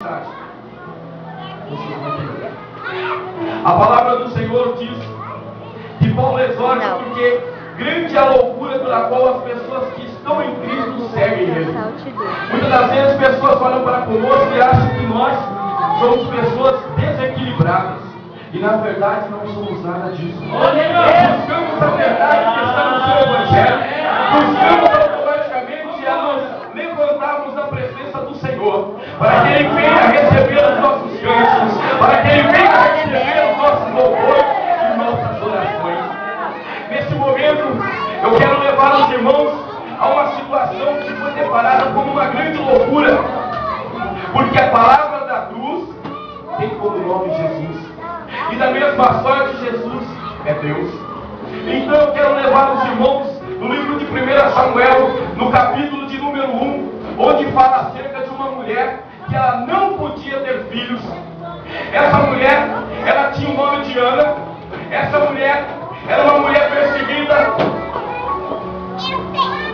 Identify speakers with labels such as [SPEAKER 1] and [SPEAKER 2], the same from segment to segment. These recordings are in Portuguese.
[SPEAKER 1] A palavra do Senhor diz que Paulo exorta porque grande é a loucura pela qual as pessoas que estão em Cristo seguem Ele. Muitas das vezes as pessoas olham para conosco e acham que nós somos pessoas desequilibradas. E na verdade não somos nada disso. Buscamos a verdade que está no seu Evangelho. Buscamos automaticamente a nos levantarmos na presença do Senhor, para que Ele venha receber os nossos cantos, para que Ele venha receber os nossos louvores e nossas orações. Neste momento, eu quero levar os irmãos a uma situação que foi deparada como uma grande loucura, porque a palavra da cruz tem como nome Jesus, e da mesma sorte Jesus é Deus. Então eu quero levar os irmãos no livro de 1 Samuel, no capítulo de número 1, onde fala acerca de uma mulher que ela não podia ter filhos. Essa mulher, ela tinha o nome de Ana. Essa mulher era uma mulher perseguida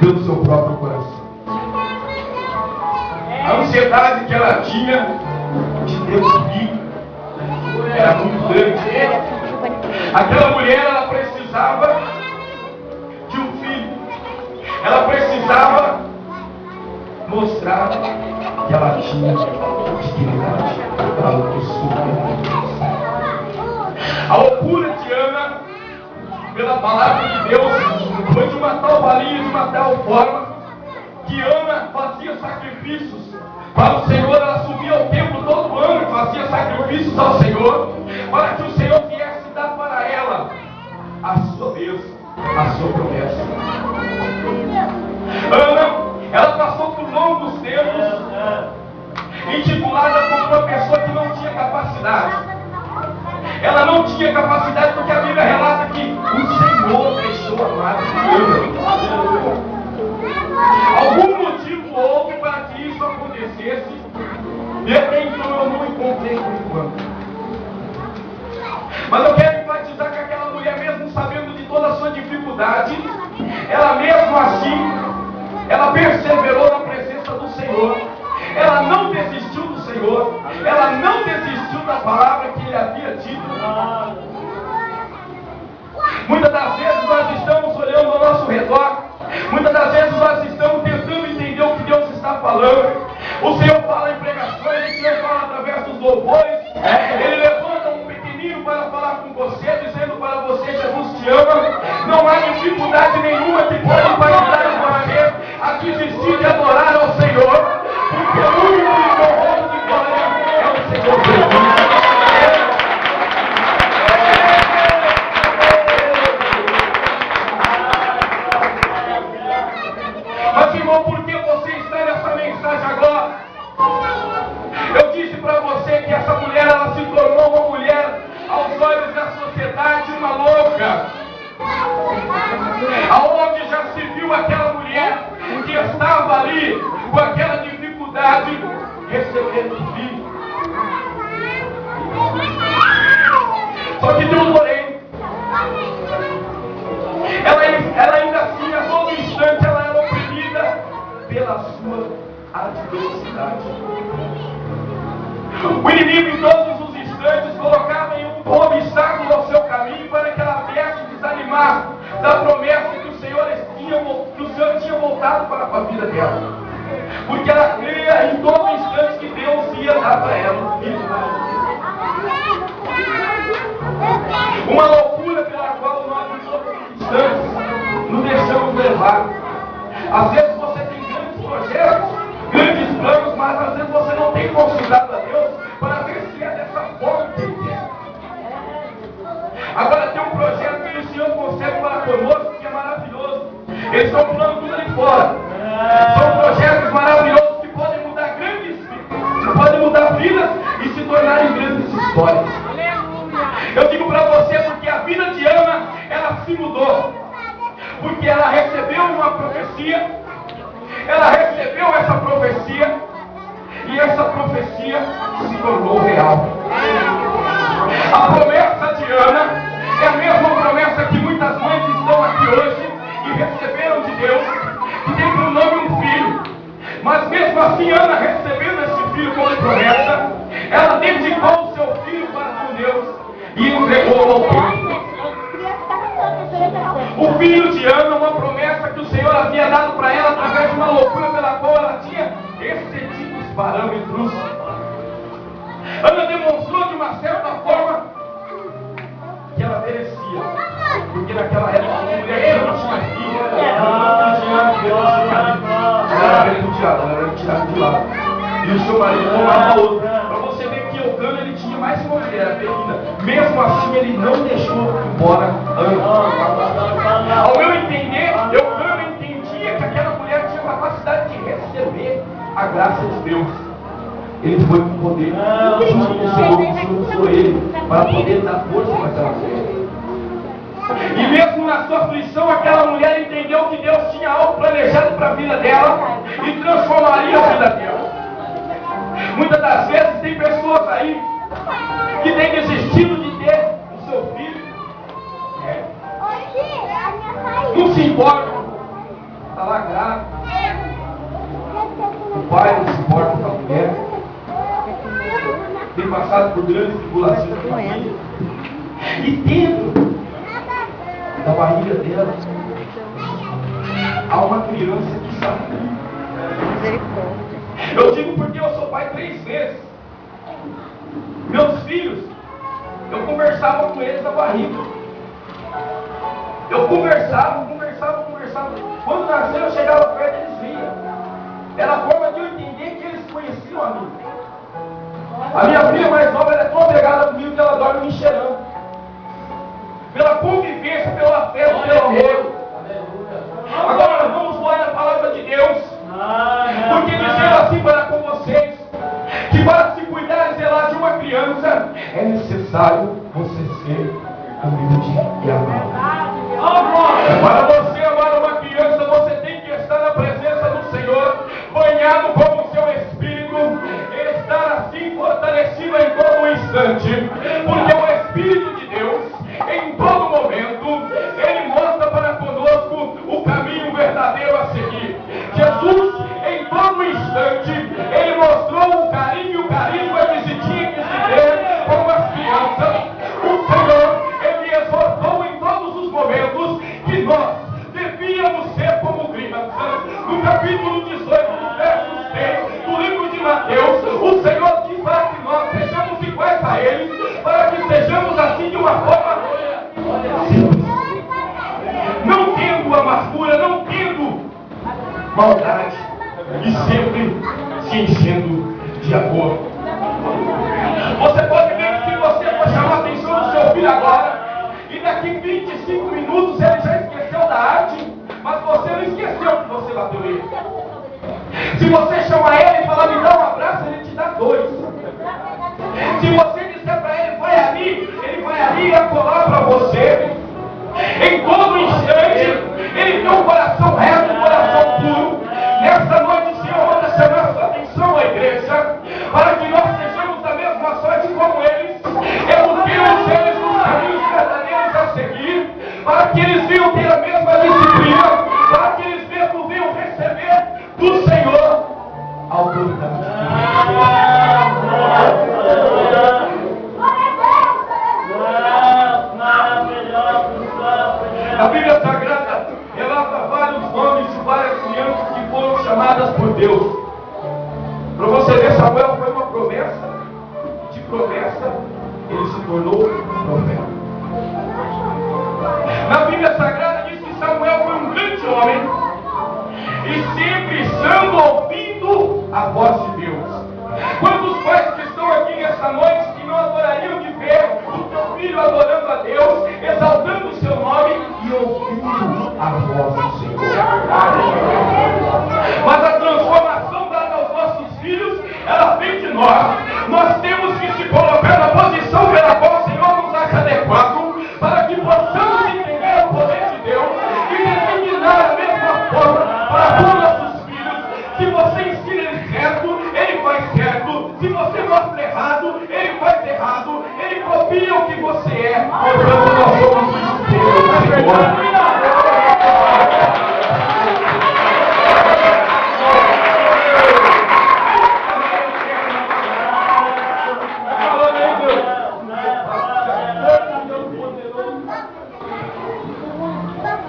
[SPEAKER 1] pelo seu próprio coração. A ansiedade que ela tinha de ter um filho era muito grande. Aquela mulher, ela precisava de um filho. Ela precisava mostrar que ela tinha dignidade. A loucura de Ana, pela palavra de Deus, foi de uma tal valia, de uma tal forma, que Ana fazia sacrifícios para o Senhor. Ela subia ao templo todo ano e fazia sacrifícios ao Senhor, para que o Senhor viesse dar para ela a sua bênção, a sua promessa. Ana, ela passou por longos tempos intitulada como uma pessoa que não tinha capacidade. Ela não tinha capacidade porque a Bíblia relata que o Senhor deixou amar Ana. Algum motivo houve para que isso acontecesse, e até então eu não encontrei por enquanto. Mas eu quero enfatizar que aquela mulher, mesmo sabendo de toda a sua dificuldade, ela mesmo assim, ela perseverou na presença do Senhor. Ela não desistiu do Senhor. Ela não desistiu da palavra que Ele havia dito. Muitas das vezes nós estamos olhando ao nosso redor. Muitas das vezes nós estamos tentando entender o que Deus está falando. O Senhor fala em pregações, o Senhor fala através dos louvores. Ele levanta um pequenino para falar com você, dizendo para você: Jesus te ama. Não há dificuldade nenhuma que pode parar você a desistir de adorar ao Senhor, porque o único que de glória é o Senhor Jesus. Mas, irmão, por que você está nessa mensagem agora? Eu disse para você que essa mulher, ela se tornou uma mulher, aos olhos da sociedade, uma louca. Aonde já se viu aquela mulher que estava ali com aquela dificuldade, recebendo o filho. Só que tem um porém. Ela ainda assim, a todo instante, ela era oprimida pela sua adversidade. O inimigo, em todos os instantes, colocava em um obstáculo ao seu caminho para que ela viesse desanimar da promessa que o Senhor tinha voltado para a vida dela. Porque ela cria em todo instante que Deus ia dar para ela um filho. Uma loucura pela qual nós, em todos os instantes, nos deixamos levar. Às vezes você tem grandes projetos, grandes planos, mas às vezes você não tem consultado a Deus para ver se é dessa forma que Ele quer. Agora tem um projeto que o Senhor consegue para conosco, que é maravilhoso. Eles estão pulando tudo ali fora. São projetos maravilhosos que podem mudar grandes vidas, podem mudar vidas e se tornarem grandes histórias. Eu digo para você porque a vida de Ana, ela se mudou. Porque ela recebeu uma profecia, ela recebeu essa profecia, e essa profecia se tornou real. A promessa de Ana é a mesma promessa que muitas mães estão aqui hoje e receberam de Deus, que tem por nome um filho. Mas mesmo assim, Ana recebendo esse filho como promessa, Ana demonstrou de uma certa forma que ela merecia, porque naquela época a mulher não tinha filho, ela era retirada de lá, e o seu marido tomava outra. Para você ver que Eucana, ele tinha mais uma mulher, a Penina. Mesmo assim ele não deixou embora Ana. Ao meu entender, Eucana entendia que aquela mulher tinha capacidade de receber a graça de Deus. Ele foi com poder, o Senhor usou ele para poder dar força para aquela mulher. E mesmo na sua aflição, aquela mulher entendeu que Deus tinha algo planejado para a vida dela e transformaria a vida dela. Muitas das vezes tem pessoas aí que têm desistido de ter o seu filho, não se importa, está lá grávida, o pai não se importa com a mulher, tem passado por grandes tribulações na família, e dentro da barriga dela há uma criança que sabe. Eu digo porque eu sou pai 3 vezes. Meus filhos, eu conversava com eles na barriga. Eu conversava. Quando nasceram, eu chegava perto, eles vinham. Era a forma de eu entender que eles conheciam a mim. A minha filha mais nova, ela é tão apegada comigo que ela dorme me cheirando. Pela convivência, pelo afeto, pelo amor. Agora vamos lá na palavra de Deus. Porque dizendo assim para com vocês, que para se cuidar e zelar de uma criança, é necessário você ser humilde e amado. Para você amar uma criança, você tem que estar na presença do Senhor, banhado com o seu Espírito, e estar assim fortalecido em todo instante, porque o Espírito de Deus, em todo momento, ele mostra para conosco o caminho verdadeiro a seguir. Jesus, em todo instante, ele mostrou o carinho, a visitinha que se dê com as crianças. O Senhor, ele exortou em todos os momentos que nós devíamos ser como crianças. No capítulo 18, do verso 6 do livro de Mateus, o Senhor diz para que nós sejamos iguais a eles, para que sejamos assim de uma forma simples, não tendo amargura, não tendo maldade, e sempre se enchendo de amor. Você pode ver que se você for chamar a atenção do seu filho agora, e daqui 25 minutos ele já esqueceu da arte, mas você não esqueceu que você bateu ele. Se você chamar ele e falar, me dá um abraço, ele te dá 2. Se você disser para ele, vai ali e acolá para você. Em todo instante, ele tem um coração reto, um coração puro. Nesta noite o Senhor manda chamar a sua atenção à igreja, para que nós sejamos da mesma sorte como eles, eduquemos eles nos caminhos verdadeiros a seguir, para que eles venham ter a mesma disciplina, para que eles venham receber do Senhor a autoridade. A Bíblia Sagrada relata vários nomes de várias crianças que foram chamadas por Deus. Para você ver, Samuel foi uma promessa, de promessa ele se tornou profeta. Na Bíblia Sagrada diz que Samuel foi um grande homem e sempre estando ouvindo a voz de Deus. Quantos pais que estão aqui nessa noite que não adorariam de ver o teu filho adorando a Deus, exaltando o seu nome e ouvindo a voz do Senhor? Mas a transformação dada aos nossos filhos, ela vem de nós. Nós temos que se colocar na posição pela qual o Senhor nos acha adequado, para que possamos entender o poder de Deus e determinar a mesma forma para com nossos filhos. Se você ensina ele certo, ele faz certo. Se você mostra errado, ele faz errado. Ele copia o que você é, portanto nós somos o espelho do Senhor.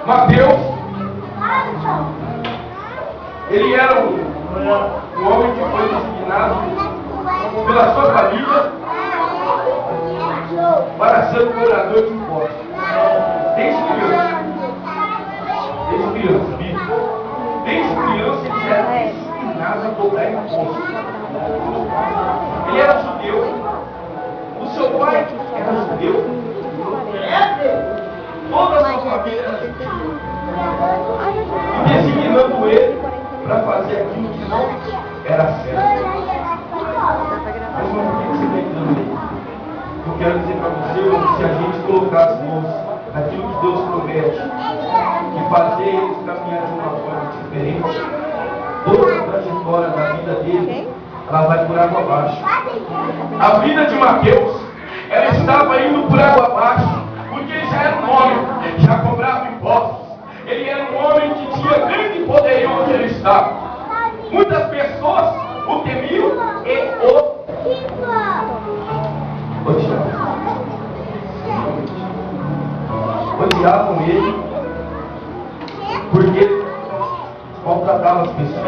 [SPEAKER 1] Mas Deus, ele era um homem que foi designado pela sua família para ser um cobrador de impostos. Desde criança. Desde criança, Bíblia. Desde criança ele já era ensinado a cobrar impostos. Ele era judeu. O seu pai era judeu. Toda a sua família era judeu. E designando ele para fazer aquilo que não era certo. Mas por que você está entrando aí? Eu quero dizer para você, se a gente colocar as mãos naquilo que Deus promete e fazer eles caminhar de uma forma diferente, toda a trajetória da vida dele, ela vai por água abaixo. A vida de Mateus, ela estava indo por água abaixo, porque ele já era um homem, já cobrava impostos. Ele era um homem que tinha grande poderio onde ele estava. Muitas pessoas o temiam e o odiavam ele, porque ele maltratava as pessoas.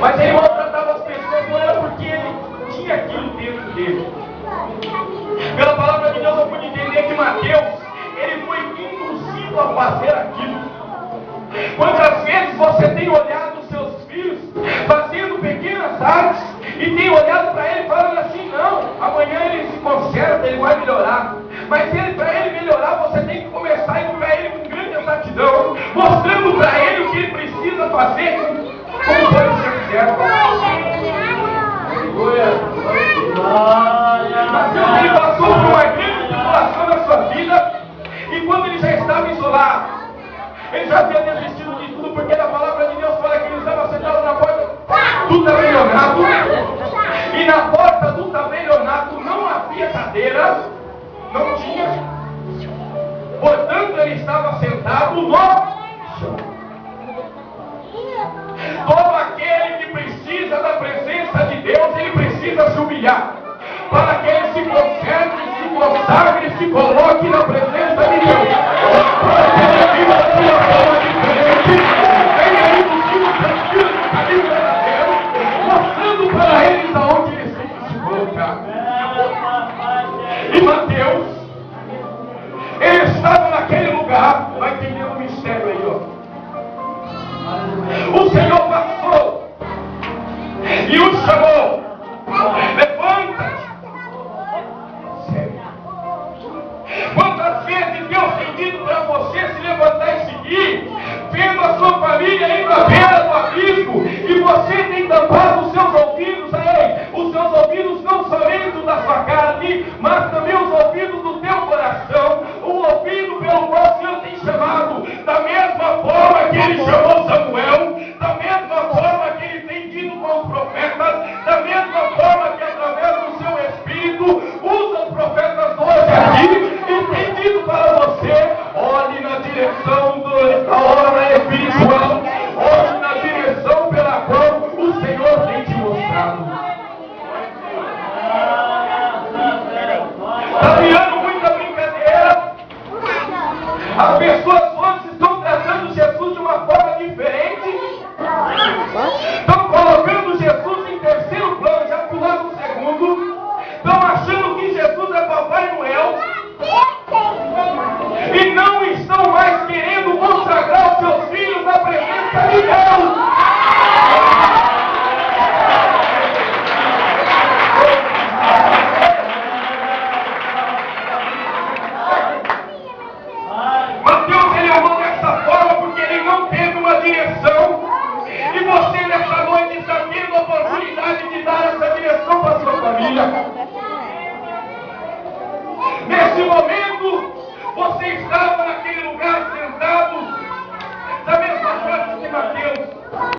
[SPEAKER 1] Mas ele maltratava as pessoas não era porque ele tinha aquilo dentro dele. Pela palavra de Deus eu pude entender que Mateus, ele foi induzido a fazer aquilo. Quantas vezes você tem olhado os seus filhos fazendo pequenas artes e tem olhado para ele falando assim, não, amanhã ele se conserta, ele vai melhorar. Mas para ele melhorar, você tem que começar a ir para ele com grande exatidão, mostrando para ele o que ele precisa fazer, como pode ser certo. Mateus, ele passou por uma grande tribulação na sua vida, e quando ele já estava isolado, ele já tinha desistido de tudo, porque na palavra de Deus fala que ele estava sentado na porta do tabernáculo, e na porta do tabernáculo não havia cadeira, não tinha, portanto ele estava sentado no chão. Todo aquele que precisa da presença de Deus, ele precisa se humilhar, para que ele se conserte, se consagre, se coloque na presença de Deus, para que ele viva de uma forma diferente, venha induzindo os seus filhos no caminho verdadeiro, mostrando para eles aonde eles têm que se colocar. E Mateus, ele estava naquele lugar, vai entender o mistério aí, ó. O Senhor passou e o chamou. Levanta-te. Sério. Quantas vezes Deus tem dito para você se levantar e seguir, vendo a sua família indo à beira do abismo, e você tem tampado os seus ouvidos a ele. Os seus ouvidos não somente da sua carne, mas também os ouvidos do teu coração, o ouvido pelo qual o Senhor tem chamado, da mesma forma que ele chamou Samuel, da mesma forma que ele tem dito com os profetas, da mesma forma que através do seu Espírito usa os profetas hoje aqui, e tem dito para você, olhe na direção da hora espiritual, olhe na direção pela qual o Senhor tem te mostrado. Está virando muita brincadeira. As pessoas hoje estão tratando Jesus de uma forma diferente. Estão colocando Jesus em terceiro plano, já pularam o segundo. Estão achando que Jesus é Papai Noel. E não estão mais querendo consagrar os seus filhos na presença de Deus. Mateus, ele amou dessa forma porque ele não teve uma direção. E você nessa noite está tendo a oportunidade de dar essa direção para a sua família. Nesse momento, você estava naquele lugar sentado, da mesma forma que Mateus.